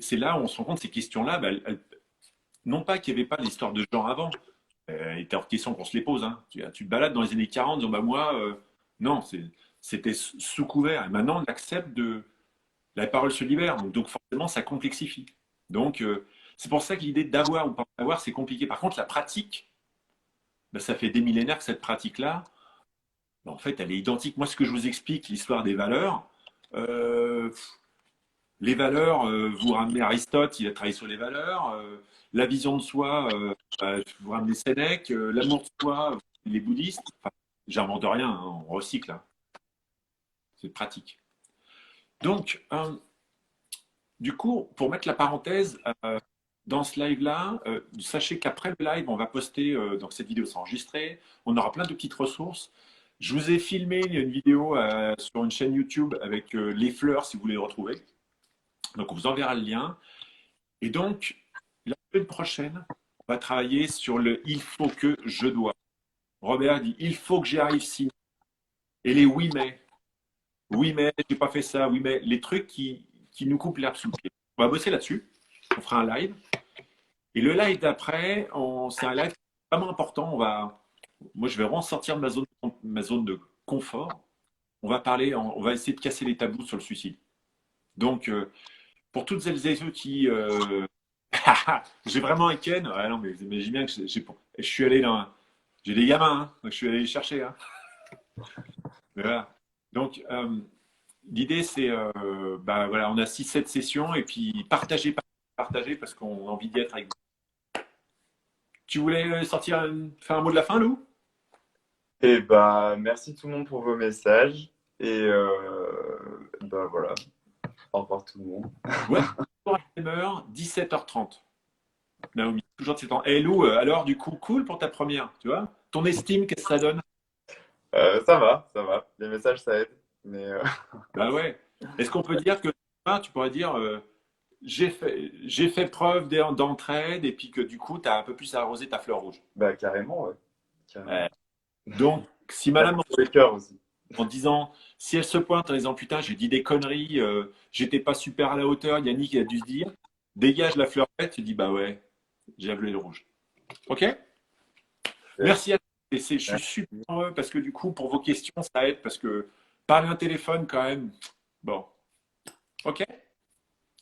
c'est là où on se rend compte que ces questions-là, bah, non pas qu'il n'y avait pas d'histoire de genre avant, il était hors de question qu'on se les pose. Hein. Tu te balades dans les années 40, en disant, bah moi, non, c'était sous couvert. Et maintenant, on accepte de. La parole se libère, donc forcément, ça complexifie. Donc, c'est pour ça que l'idée d'avoir ou pas d'avoir, c'est compliqué. Par contre, la pratique, bah, ça fait des millénaires que cette pratique-là, bah, en fait, elle est identique. Moi, ce que je vous explique, l'histoire des valeurs, euh, les valeurs, vous ramenez Aristote, il a travaillé sur les valeurs. La vision de soi, bah, vous ramenez Sénèque. L'amour de soi, les bouddhistes. Enfin, j'invente rien, hein, on recycle. Hein. C'est pratique. Donc, du coup, pour mettre la parenthèse, dans ce live-là, sachez qu'après le live, on va poster, donc cette vidéo sera enregistrée, on aura plein de petites ressources. Je vous ai filmé une vidéo sur une chaîne YouTube avec les fleurs, si vous voulez les retrouver. Donc, on vous enverra le lien. Et donc, la semaine prochaine, on va travailler sur le il faut que je dois. Robert dit il faut que j'y arrive si. Et les oui mais. Oui mais, j'ai pas fait ça. Oui mais. Les trucs qui nous coupent l'herbe sous le pied. On va bosser là-dessus. On fera un live. Et le live d'après, c'est un live vraiment important. Moi, je vais vraiment sortir de ma zone de confort. On va essayer de casser les tabous sur le suicide. Donc, pour toutes celles et ceux qui, j'ai vraiment un Ken. Ah non, mais vous imaginez bien que je suis allé dans, j'ai des gamins, hein, donc je suis allé les chercher. Hein. Voilà. Donc, l'idée, c'est, bah, voilà, on a 6-7 sessions et puis partager parce qu'on a envie d'y être avec vous. Tu voulais faire un mot de la fin, Lou? Et bah, merci tout le monde pour vos messages. Et bah voilà, au revoir tout le monde. Ouais, Timer, 17h30. Naomi, toujours de 7 ans. Et Lou, alors, du coup, cool pour ta première, tu vois? Ton estime, qu'est-ce que ça donne? Ça va, ça va. Les messages, ça aide. Mais Bah ouais. Est-ce qu'on peut dire que tu pourrais dire j'ai fait preuve d'entraide et puis que du coup, tu as un peu plus arrosé ta fleur rouge. bah, carrément, ouais. Euh, Carrément. donc, si Merci madame, pour les cœurs aussi. en disant, si elle se pointe en disant putain, j'ai dit des conneries, j'étais pas super à la hauteur, Yannick il a dû se dire, dégage la fleur verte, tu dis bah ouais, j'ai avoué le rouge. Ok? Super. Merci à tous. Je suis Merci. super heureux parce que du coup, pour vos questions, ça aide parce que parler un téléphone quand même. Bon, ok.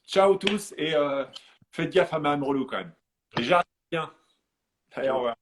Ciao tous et faites gaffe à Mme Relou quand même. Et j'arrive bien. Allez, au revoir.